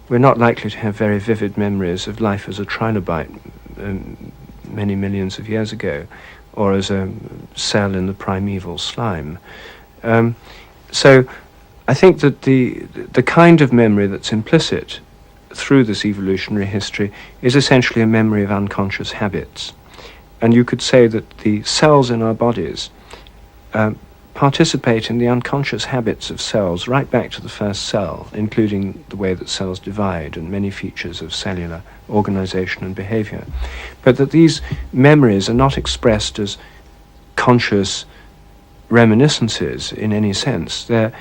we're not likely to have very vivid memories of life as a trilobite many millions of years ago, or as a cell in the primeval slime. So I think that the kind of memory that's implicit through this evolutionary history is essentially a memory of unconscious habits. And you could say that the cells in our bodies participate in the unconscious habits of cells right back to the first cell, including the way that cells divide and many features of cellular organization and behavior. But that these memories are not expressed as conscious reminiscences in any sense. They're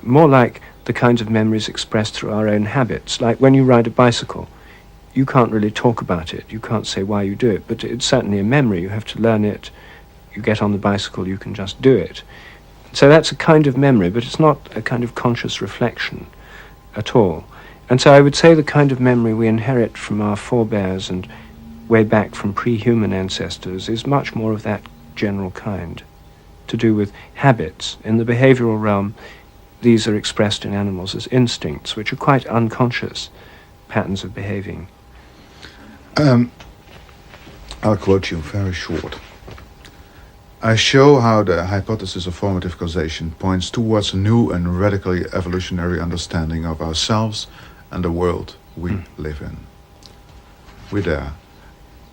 more like the kinds of memories expressed through our own habits. Like when you ride a bicycle, you can't really talk about it. You can't say why you do it, but it's certainly a memory. You have to learn it. You get on the bicycle, you can just do it. So that's a kind of memory, but it's not a kind of conscious reflection at all. And so I would say the kind of memory we inherit from our forebears and way back from pre-human ancestors is much more of that general kind, to do with habits. In the behavioral realm, these are expressed in animals as instincts, which are quite unconscious patterns of behaving. I'll quote you very short. I show how the hypothesis of formative causation points towards a new and radically evolutionary understanding of ourselves and the world we live in. We're there.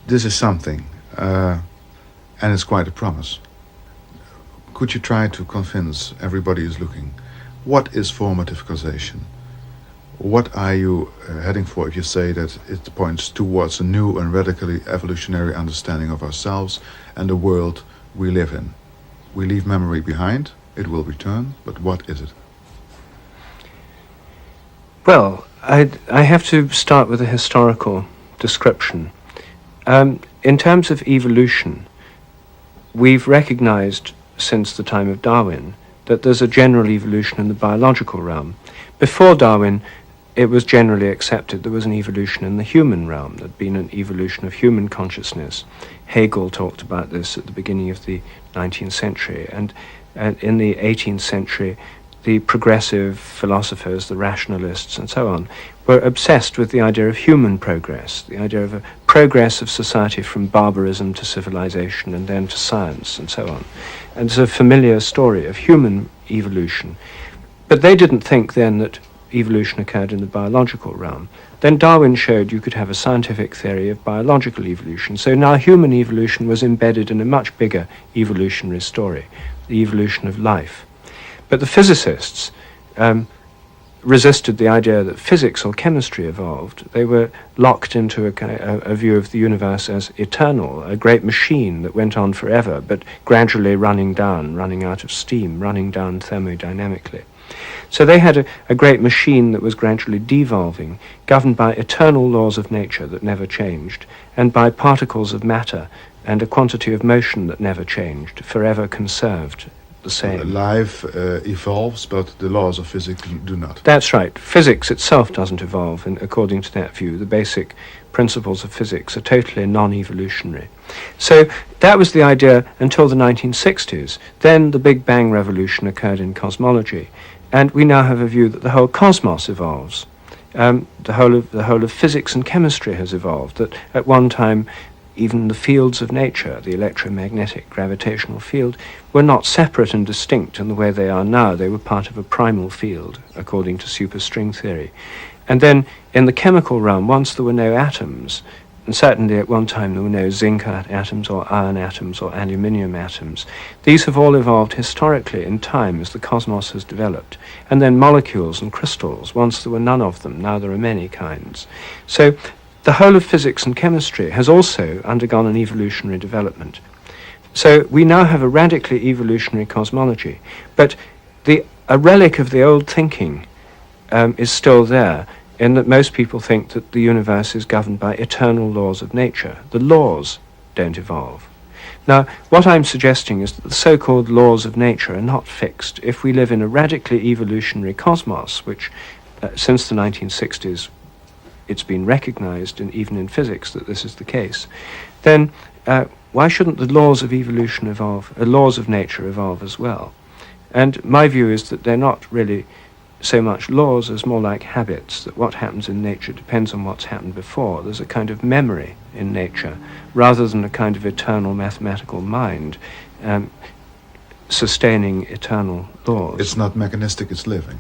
This is something, and it's quite a promise. Could you try to convince everybody who's looking, what is formative causation? What are you heading for if you say that it points towards a new and radically evolutionary understanding of ourselves and the world we live in? We leave memory behind, it will return, but what is it? Well, I have to start with a historical description. In terms of evolution, we've recognized since the time of Darwin that there's a general evolution in the biological realm. Before Darwin, it was generally accepted there was an evolution in the human realm. There'd been an evolution of human consciousness. Hegel talked about this at the beginning of the 19th century, and in the 18th century, the progressive philosophers, the rationalists and so on, were obsessed with the idea of human progress, the idea of a progress of society from barbarism to civilization and then to science and so on. And it's a familiar story of human evolution. But they didn't think then that evolution occurred in the biological realm. Then Darwin showed you could have a scientific theory of biological evolution. So now human evolution was embedded in a much bigger evolutionary story, the evolution of life. But the physicists resisted the idea that physics or chemistry evolved. They were locked into a view of the universe as eternal, a great machine that went on forever, but gradually running down, running out of steam, running down thermodynamically. So they had a great machine that was gradually devolving, governed by eternal laws of nature that never changed, and by particles of matter and a quantity of motion that never changed, forever conserved the same. Life evolves, but the laws of physics do not. That's right. Physics itself doesn't evolve, and according to that view, the basic principles of physics are totally non-evolutionary. So that was the idea until the 1960s. Then the Big Bang revolution occurred in cosmology, and we now have a view that the whole cosmos evolves. The whole of physics and chemistry has evolved, that at one time even the fields of nature, the electromagnetic gravitational field, were not separate and distinct in the way they are now. They were part of a primal field, according to superstring theory. And then in the chemical realm, once there were no atoms, and certainly at one time there were no zinc atoms or iron atoms or aluminium atoms, these have all evolved historically in time as the cosmos has developed. And then molecules and crystals, once there were none of them, now there are many kinds. So the whole of physics and chemistry has also undergone an evolutionary development. So we now have a radically evolutionary cosmology, but a relic of the old thinking is still there, in that most people think that the universe is governed by eternal laws of nature. The laws don't evolve. Now, what I'm suggesting is that the so-called laws of nature are not fixed. If we live in a radically evolutionary cosmos, which since the 1960s it's been recognized, and even in physics, that this is the case, then why shouldn't the laws of evolution evolve, laws of nature evolve as well? And my view is that they're not really so much laws as more like habits, that what happens in nature depends on what's happened before. There's a kind of memory in nature, rather than a kind of eternal mathematical mind sustaining eternal laws. It's not mechanistic, it's living.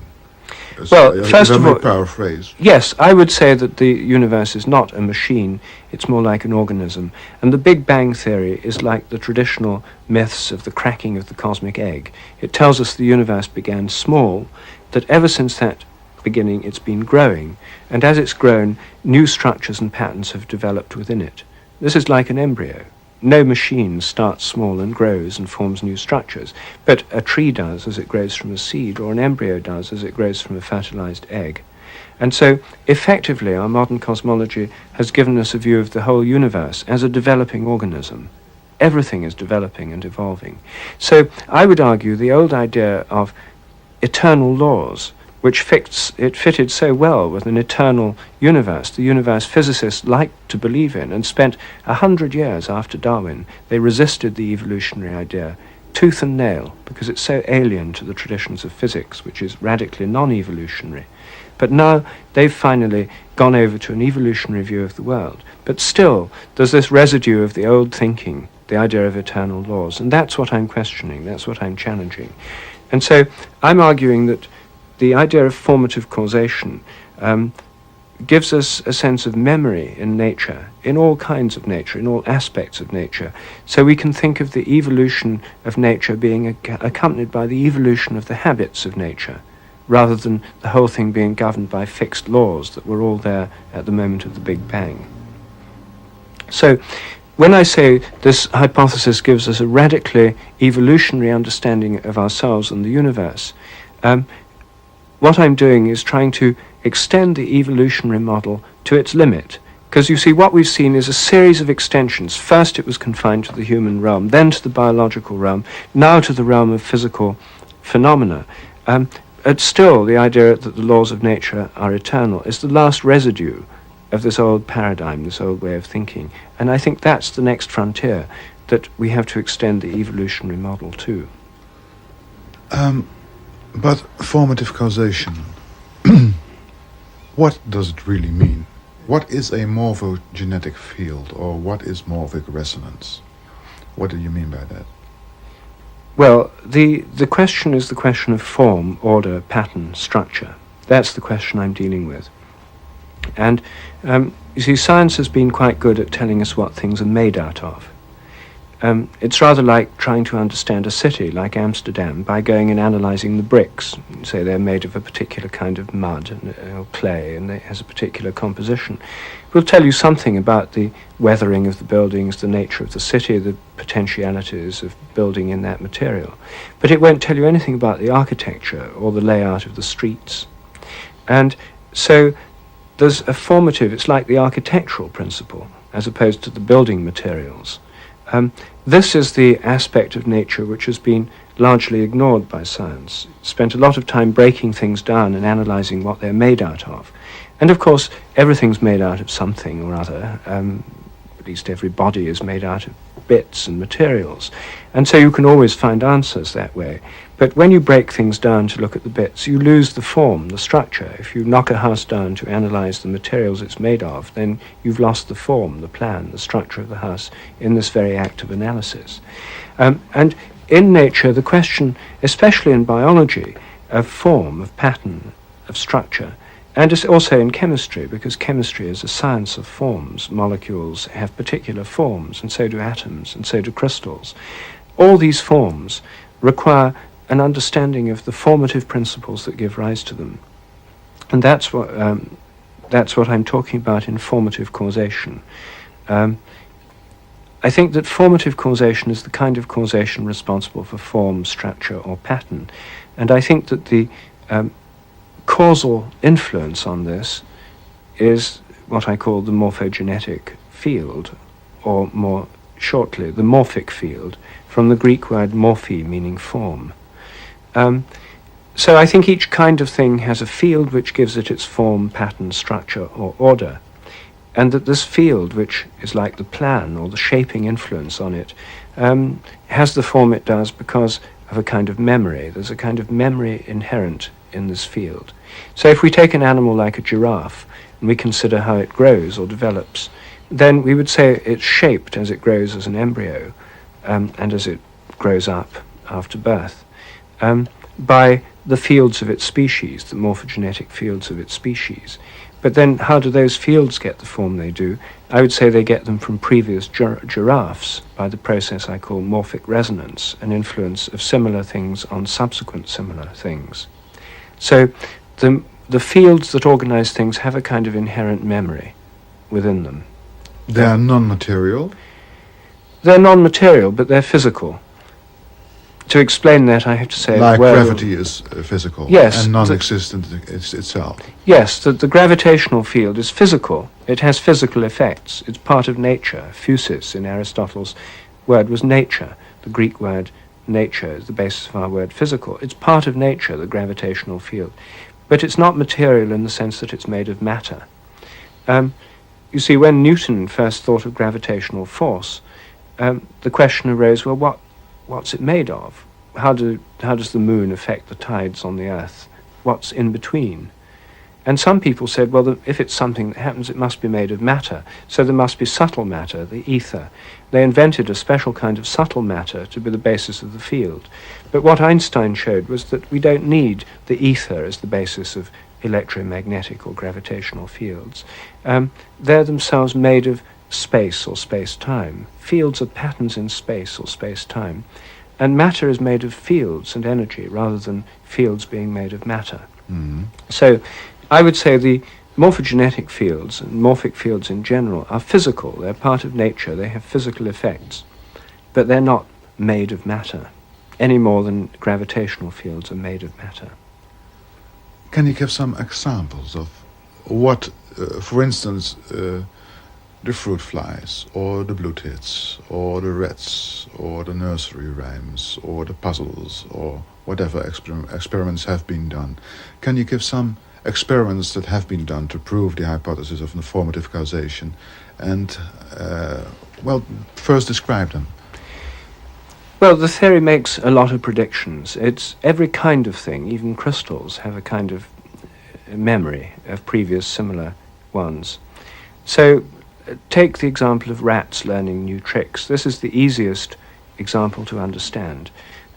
Well, first of all, paraphrase. Yes, I would say that the universe is not a machine, it's more like an organism. And the Big Bang theory is like the traditional myths of the cracking of the cosmic egg. It tells us the universe began small, that ever since that beginning it's been growing, and as it's grown, new structures and patterns have developed within it. This is like an embryo. No machine starts small and grows and forms new structures, but a tree does as it grows from a seed, or an embryo does as it grows from a fertilized egg. And so, effectively, our modern cosmology has given us a view of the whole universe as a developing organism. Everything is developing and evolving. So, I would argue the old idea of eternal laws, which fitted so well with an eternal universe, the universe physicists liked to believe in, and spent 100 years after Darwin, they resisted the evolutionary idea, tooth and nail, because it's so alien to the traditions of physics, which is radically non-evolutionary. But now they've finally gone over to an evolutionary view of the world. But still, there's this residue of the old thinking, the idea of eternal laws, and that's what I'm questioning, that's what I'm challenging. And so I'm arguing that the idea of formative causation gives us a sense of memory in nature, in all kinds of nature, in all aspects of nature. So we can think of the evolution of nature being accompanied by the evolution of the habits of nature, rather than the whole thing being governed by fixed laws that were all there at the moment of the Big Bang. So when I say this hypothesis gives us a radically evolutionary understanding of ourselves and the universe, what I'm doing is trying to extend the evolutionary model to its limit. Because you see, what we've seen is a series of extensions. First it was confined to the human realm, then to the biological realm, now to the realm of physical phenomena. But still, the idea that the laws of nature are eternal is the last residue of this old paradigm, this old way of thinking. And I think that's the next frontier that we have to extend the evolutionary model to. But formative causation, what does it really mean? What is a morphogenetic field, or what is morphic resonance? What do you mean by that? Well, the question is the question of form, order, pattern, structure. That's the question I'm dealing with. And you see, science has been quite good at telling us what things are made out of. It's rather like trying to understand a city like Amsterdam by going and analysing the bricks. Say they're made of a particular kind of mud or clay, and it has a particular composition. It will tell you something about the weathering of the buildings, the nature of the city, the potentialities of building in that material. But it won't tell you anything about the architecture or the layout of the streets. And so there's a formative, it's like the architectural principle, as opposed to the building materials. This is the aspect of nature which has been largely ignored by science. Spent a lot of time breaking things down and analysing what they're made out of. And of course, everything's made out of something or other. At least every body is made out of bits and materials. And so you can always find answers that way. But when you break things down to look at the bits, you lose the form, the structure. If you knock a house down to analyse the materials it's made of, then you've lost the form, the plan, the structure of the house in this very act of analysis. And in nature, the question, especially in biology, of form, of pattern, of structure, and it's also in chemistry, because chemistry is a science of forms. Molecules have particular forms, and so do atoms, and so do crystals. All these forms require an understanding of the formative principles that give rise to them. And that's what I'm talking about in formative causation. I think that formative causation is the kind of causation responsible for form, structure, or pattern. And I think that the causal influence on this is what I call the morphogenetic field, or more shortly, the morphic field, from the Greek word morphe, meaning form. So I think each kind of thing has a field which gives it its form, pattern, structure, or order. And that this field, which is like the plan or the shaping influence on it, has the form it does because of a kind of memory. There's a kind of memory inherent in this field. So if we take an animal like a giraffe and we consider how it grows or develops, then we would say it's shaped as it grows as an embryo and as it grows up after birth by the fields of its species, the morphogenetic fields of its species. But then how do those fields get the form they do? I would say they get them from previous giraffes by the process I call morphic resonance, an influence of similar things on subsequent similar things. So the fields that organize things have a kind of inherent memory within them. They are non-material? They're non-material, but they're physical. To explain that, I have to say... Like gravity is physical, yes, and non-existent itself. Yes, the gravitational field is physical. It has physical effects. It's part of nature. Physis, in Aristotle's word, was nature. The Greek word nature is the basis of our word physical. It's part of nature, the gravitational field. But it's not material in the sense that it's made of matter. You see, when Newton first thought of gravitational force, the question arose, well, what's it made of? How does the moon affect the tides on the earth? What's in between? And some people said, well, if it's something that happens, it must be made of matter. So there must be subtle matter, the ether. They invented a special kind of subtle matter to be the basis of the field. But what Einstein showed was that we don't need the ether as the basis of electromagnetic or gravitational fields. They're themselves made of space or space-time. Fields are patterns in space or space-time. And matter is made of fields and energy rather than fields being made of matter. Mm. So I would say the morphogenetic fields and morphic fields in general are physical. They're part of nature. They have physical effects. But they're not made of matter any more than gravitational fields are made of matter. Can you give some examples of what, for instance, the fruit flies, or the blue tits, or the rats, or the nursery rhymes, or the puzzles, or whatever experiments have been done? Can you give some experiments that have been done to prove the hypothesis of normative causation? And, first describe them. Well, the theory makes a lot of predictions. It's every kind of thing, even crystals have a kind of memory of previous similar ones. So take the example of rats learning new tricks. This is the easiest example to understand.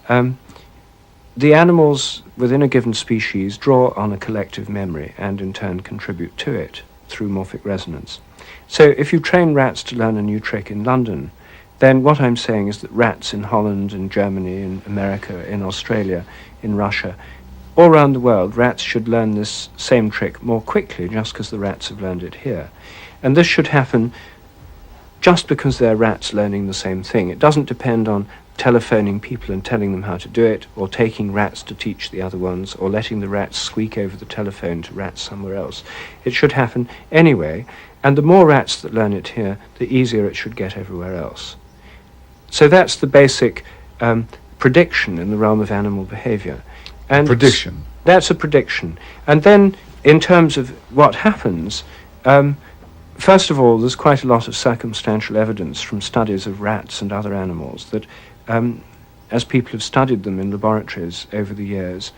The animals within a given species draw on a collective memory and in turn contribute to it through morphic resonance. So if you train rats to learn a new trick in London, then what I'm saying is that rats in Holland, in Germany, in America, in Australia, in Russia, all around the world, rats should learn this same trick more quickly just because the rats have learned it here. And this should happen just because they're rats learning the same thing. It doesn't depend on telephoning people and telling them how to do it, or taking rats to teach the other ones, or letting the rats squeak over the telephone to rats somewhere else. It should happen anyway, and the more rats that learn it here, the easier it should get everywhere else. So that's the basic prediction in the realm of animal behavior. And prediction? That's a prediction. And then, in terms of what happens, first of all, there's quite a lot of circumstantial evidence from studies of rats and other animals that, as people have studied them in laboratories over the years,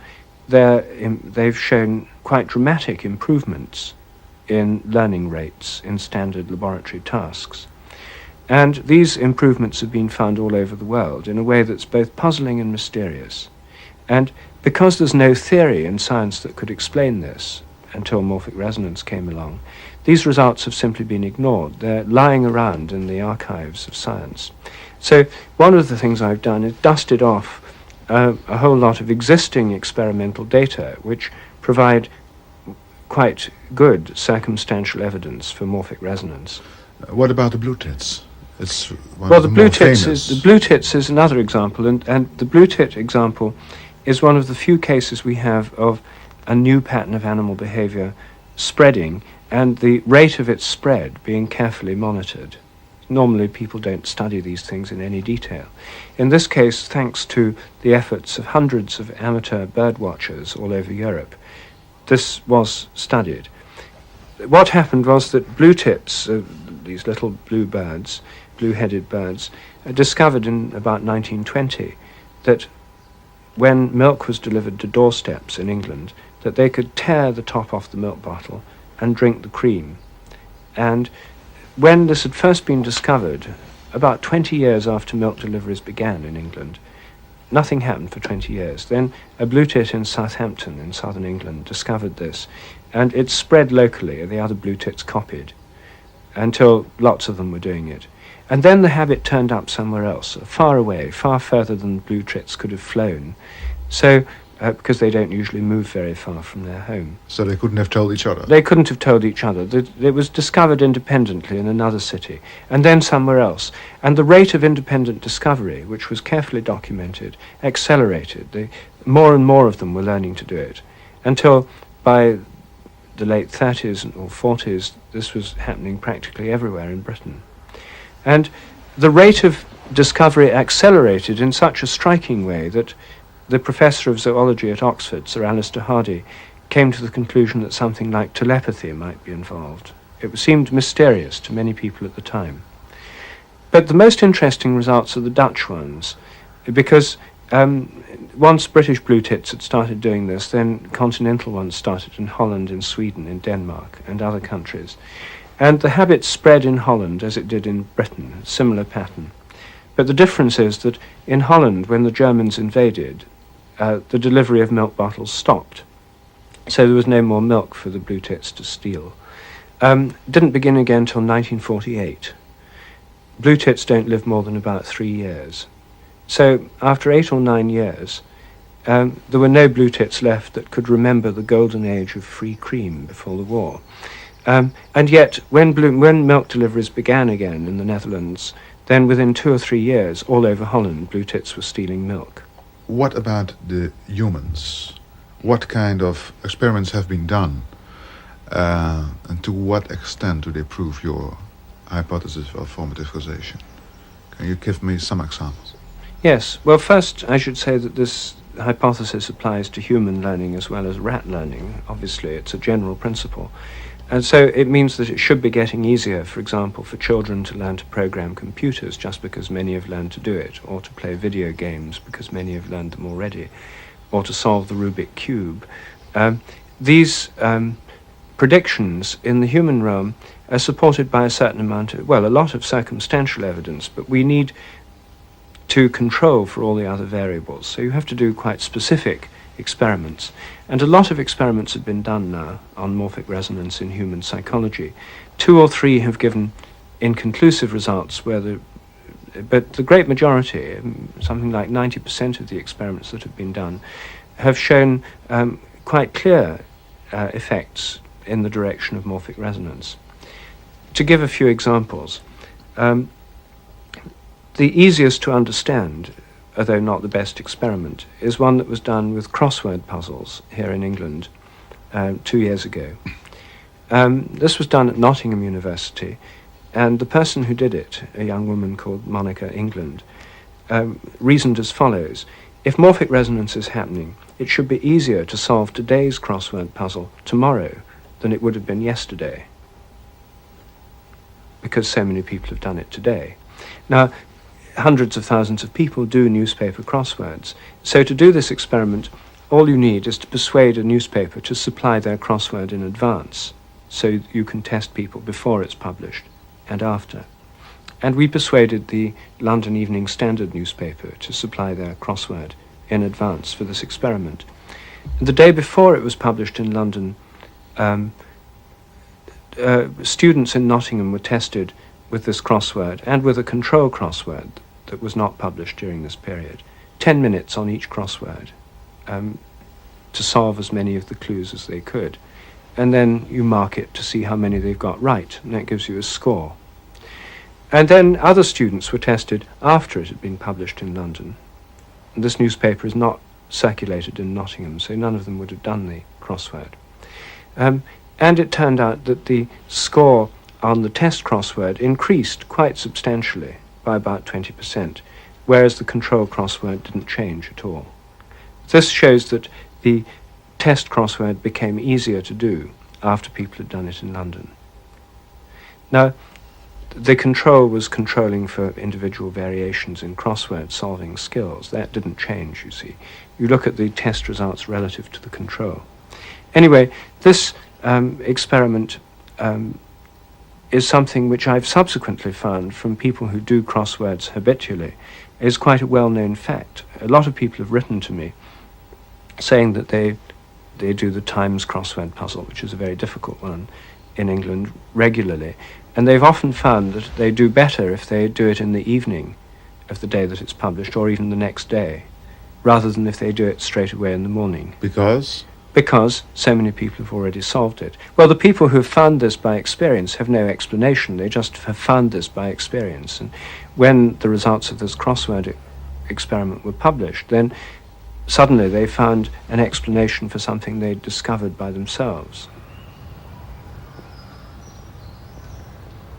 they've shown quite dramatic improvements in learning rates in standard laboratory tasks. And these improvements have been found all over the world in a way that's both puzzling and mysterious. And because there's no theory in science that could explain this until morphic resonance came along, these results have simply been ignored. They're lying around in the archives of science. So one of the things I've done is dusted off a whole lot of existing experimental data which provide quite good circumstantial evidence for morphic resonance. What about the blue tits? It's one well, of the more blue tits famous. is the blue tits is another example, and the blue tit example is one of the few cases we have of a new pattern of animal behavior spreading, and the rate of its spread being carefully monitored. Normally people don't study these things in any detail. In this case, thanks to the efforts of hundreds of amateur bird watchers all over Europe, this was studied. What happened was that blue tits, these little blue birds, blue-headed birds, discovered in about 1920 that when milk was delivered to doorsteps in England, that they could tear the top off the milk bottle and drink the cream. And when this had first been discovered, about 20 years after milk deliveries began in England, nothing happened for 20 years. Then a blue tit in Southampton in southern England discovered this, and it spread locally, and the other blue tits copied, until lots of them were doing it. And then the habit turned up somewhere else, far away, far further than the blue tits could have flown. So, because they don't usually move very far from their home. So they couldn't have told each other? They couldn't have told each other. It was discovered independently in another city, and then somewhere else. And the rate of independent discovery, which was carefully documented, accelerated. More and more of them were learning to do it, until by the late 30s or 40s, this was happening practically everywhere in Britain. And the rate of discovery accelerated in such a striking way that the professor of zoology at Oxford, Sir Alister Hardy, came to the conclusion that something like telepathy might be involved. It seemed mysterious to many people at the time. But the most interesting results are the Dutch ones, because once British blue tits had started doing this, then continental ones started in Holland, in Sweden, in Denmark, and other countries. And the habit spread in Holland as it did in Britain, a similar pattern. But the difference is that in Holland, when the Germans invaded, the delivery of milk bottles stopped. So there was no more milk for the blue tits to steal. Didn't begin again until 1948. Blue tits don't live more than about 3 years. So after 8 or 9 years, there were no blue tits left that could remember the golden age of free cream before the war. And yet, when milk deliveries began again in the Netherlands, then within 2 or 3 years, all over Holland, blue tits were stealing milk. What about the humans? What kind of experiments have been done? And to what extent do they prove your hypothesis of formative causation? Can you give me some examples? Yes. Well, first, I should say that this hypothesis applies to human learning as well as rat learning. Obviously, it's a general principle. And so it means that it should be getting easier, for example, for children to learn to program computers just because many have learned to do it, or to play video games because many have learned them already, or to solve the Rubik cube. These predictions in the human realm are supported by a certain amount of, well, a lot of circumstantial evidence, but we need to control for all the other variables. So you have to do quite specific experiments. And a lot of experiments have been done now on morphic resonance in human psychology. 2 or 3 have given inconclusive results, but the great majority, something like 90% of the experiments that have been done, have shown quite clear effects in the direction of morphic resonance. To give a few examples, the easiest to understand, although not the best experiment, is one that was done with crossword puzzles here in England 2 years ago. This was done at Nottingham University, and the person who did it, a young woman called Monica England, reasoned as follows. If morphic resonance is happening, it should be easier to solve today's crossword puzzle tomorrow than it would have been yesterday, because so many people have done it today. Now, hundreds of thousands of people do newspaper crosswords. So to do this experiment, all you need is to persuade a newspaper to supply their crossword in advance, so you can test people before it's published and after. And we persuaded the London Evening Standard newspaper to supply their crossword in advance for this experiment. And the day before it was published in London, students in Nottingham were tested with this crossword and with a control crossword that was not published during this period. 10 minutes on each crossword to solve as many of the clues as they could. And then you mark it to see how many they've got right, and that gives you a score. And then other students were tested after it had been published in London. And this newspaper is not circulated in Nottingham, so none of them would have done the crossword. And it turned out that the score on the test crossword increased quite substantially by about 20%, whereas the control crossword didn't change at all. This shows that the test crossword became easier to do after people had done it in London. Now, the control was controlling for individual variations in crossword solving skills. That didn't change, you see. You look at the test results relative to the control. Anyway, this experiment is something which I've subsequently found from people who do crosswords habitually is quite a well-known fact. A lot of people have written to me saying that they do the Times crossword puzzle, which is a very difficult one in England, regularly. And they've often found that they do better if they do it in the evening of the day that it's published, or even the next day, rather than if they do it straight away in the morning. Because? Because so many people have already solved it. Well, the people who have found this by experience have no explanation. They just have found this by experience. And when the results of this crossword experiment were published, then suddenly they found an explanation for something they'd discovered by themselves.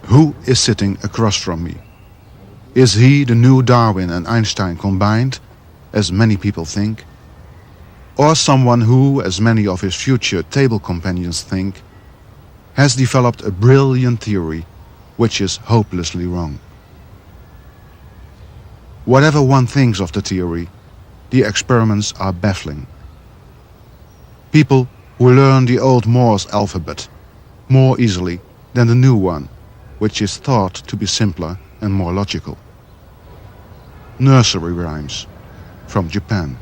Who is sitting across from me? Is he the new Darwin and Einstein combined, as many people think? Or someone who, as many of his future table companions think, has developed a brilliant theory which is hopelessly wrong? Whatever one thinks of the theory, the experiments are baffling. People who learn the old Morse alphabet more easily than the new one, which is thought to be simpler and more logical. Nursery rhymes from Japan.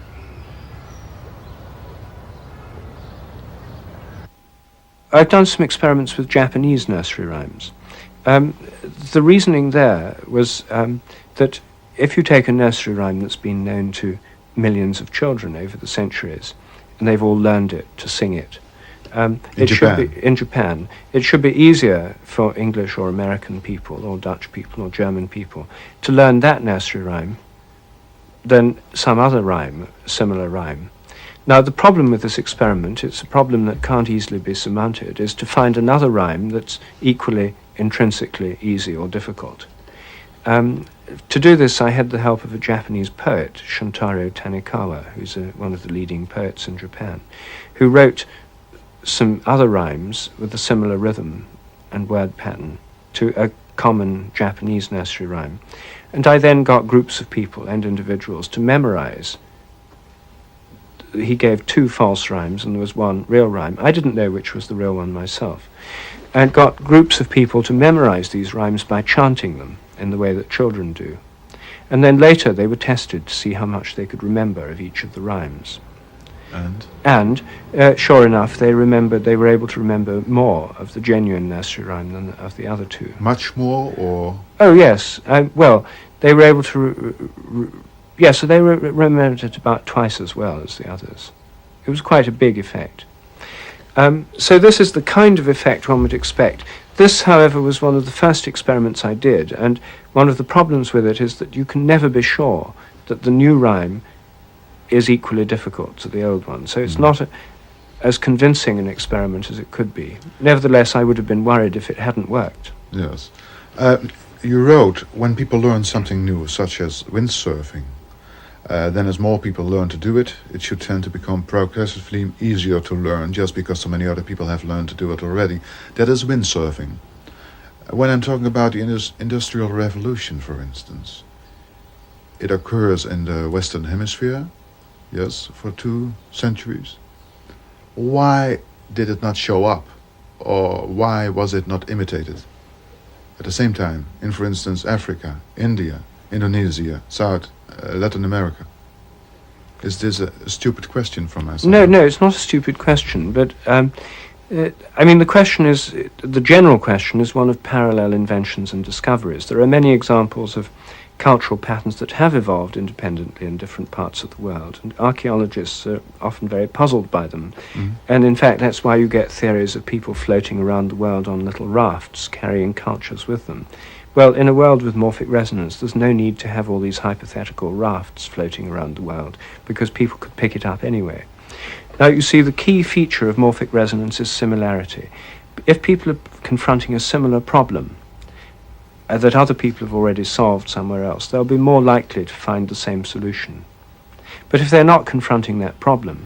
I've done some experiments with Japanese nursery rhymes. The reasoning there was that if you take a nursery rhyme that's been known to millions of children over the centuries, and they've all learned it to sing it, in Japan, it should be easier for English or American people or Dutch people or German people to learn that nursery rhyme than some other rhyme, similar rhyme. Now, the problem with this experiment, it's a problem that can't easily be surmounted, is to find another rhyme that's equally intrinsically easy or difficult. To do this, I had the help of a Japanese poet, Shuntaro Tanikawa, who's one of the leading poets in Japan, who wrote some other rhymes with a similar rhythm and word pattern to a common Japanese nursery rhyme. And I then got groups of people and individuals to memorize. He gave 2 false rhymes and there was 1 real rhyme. I didn't know which was the real one myself. And got groups of people to memorize these rhymes by chanting them in the way that children do. And then later they were tested to see how much they could remember of each of the rhymes. And sure enough, they were able to remember more of the genuine nursery rhyme than of the other 2. Much more, or? Oh, yes. Well, they were able to... so they remembered it about twice as well as the others. It was quite a big effect. So this is the kind of effect one would expect. This, however, was one of the first experiments I did, and one of the problems with it is that you can never be sure that the new rhyme is equally difficult to the old one. So it's not as convincing an experiment as it could be. Nevertheless, I would have been worried if it hadn't worked. Yes. You wrote, when people learn something new, such as windsurfing, then as more people learn to do it, it should tend to become progressively easier to learn just because so many other people have learned to do it already. That is windsurfing. When I'm talking about the Industrial Revolution, for instance, it occurs in the Western Hemisphere, yes, for 2 centuries. Why did it not show up? Or why was it not imitated at the same time in, for instance, Africa, India, Indonesia, Latin America? Is this a stupid question from my side? No, it's not a stupid question, but the general question is one of parallel inventions and discoveries. There are many examples of cultural patterns that have evolved independently in different parts of the world, and archaeologists are often very puzzled by them. And in fact, that's why you get theories of people floating around the world on little rafts, carrying cultures with them. Well, in a world with morphic resonance, there's no need to have all these hypothetical rafts floating around the world, because people could pick it up anyway. Now, you see, the key feature of morphic resonance is similarity. If people are confronting a similar problem that other people have already solved somewhere else, they'll be more likely to find the same solution. But if they're not confronting that problem,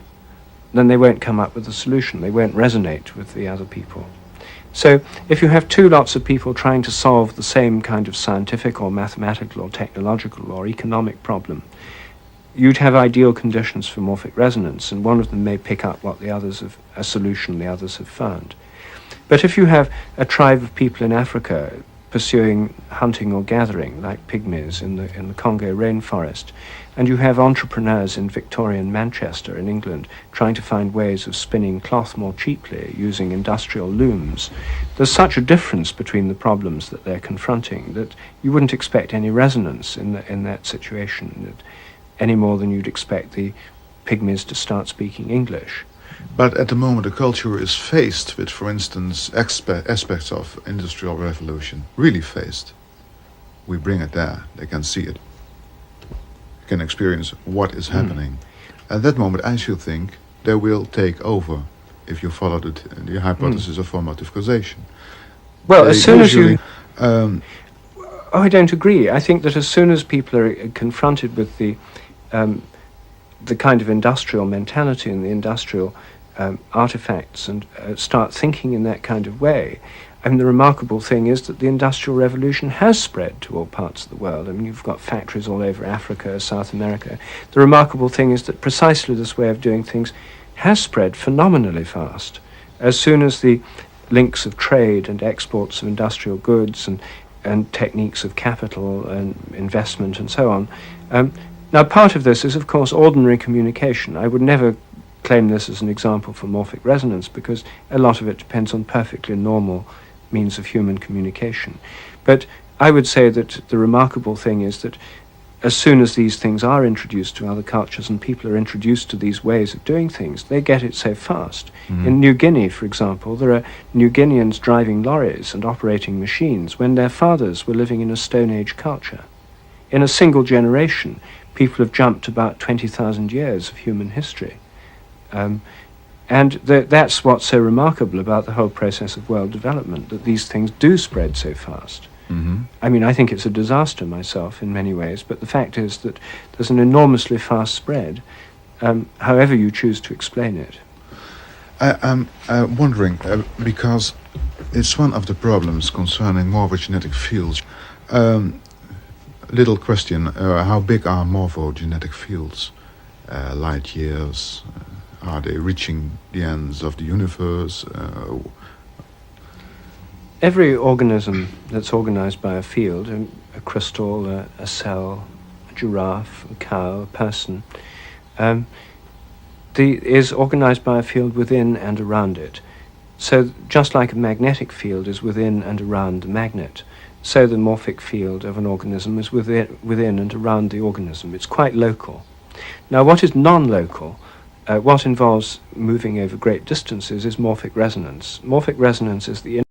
then they won't come up with a solution. They won't resonate with the other people. So if you have two lots of people trying to solve the same kind of scientific or mathematical or technological or economic problem, you'd have ideal conditions for morphic resonance, and one of them may pick up what the others have, a solution the others have found. But if you have a tribe of people in Africa pursuing hunting or gathering, like pygmies in the Congo rainforest, and you have entrepreneurs in Victorian Manchester in England trying to find ways of spinning cloth more cheaply using industrial looms, there's such a difference between the problems that they're confronting that you wouldn't expect any resonance in that situation, any more than you'd expect the pygmies to start speaking English. But at the moment, the culture is faced with, for instance, aspects of industrial revolution. Really faced. We bring it there. They can see it. Can experience what is happening. At that moment, I should think they will take over. If you follow the hypothesis of formative causation. Well, as soon as you... I don't agree. I think that as soon as people are confronted with the kind of industrial mentality and the industrial artifacts and start thinking in that kind of way, I mean, the remarkable thing is that the Industrial Revolution has spread to all parts of the world. I mean, you've got factories all over Africa, South America. The remarkable thing is that precisely this way of doing things has spread phenomenally fast. As soon as the links of trade and exports of industrial goods and techniques of capital and investment and so on. Now, part of this is, of course, ordinary communication. I would never claim this as an example for morphic resonance because a lot of it depends on perfectly normal means of human communication. But I would say that the remarkable thing is that as soon as these things are introduced to other cultures and people are introduced to these ways of doing things, they get it so fast. In New Guinea, for example, there are New Guineans driving lorries and operating machines when their fathers were living in a Stone Age culture. In a single generation, people have jumped about 20,000 years of human history. And that's what's so remarkable about the whole process of world development, that these things do spread so fast. I mean, I think it's a disaster myself in many ways, but the fact is that there's an enormously fast spread, however you choose to explain it. I'm wondering, because it's one of the problems concerning morphogenetic fields. Little question, how big are morphogenetic fields? Light years? Are they reaching the ends of the universe? Every organism that's organized by a field, a crystal, a cell, a giraffe, a cow, a person, is organized by a field within and around it. So just like a magnetic field is within and around the magnet, so the morphic field of an organism is within and around the organism. It's quite local. Now, what is non-local, what involves moving over great distances, is morphic resonance. Morphic resonance is the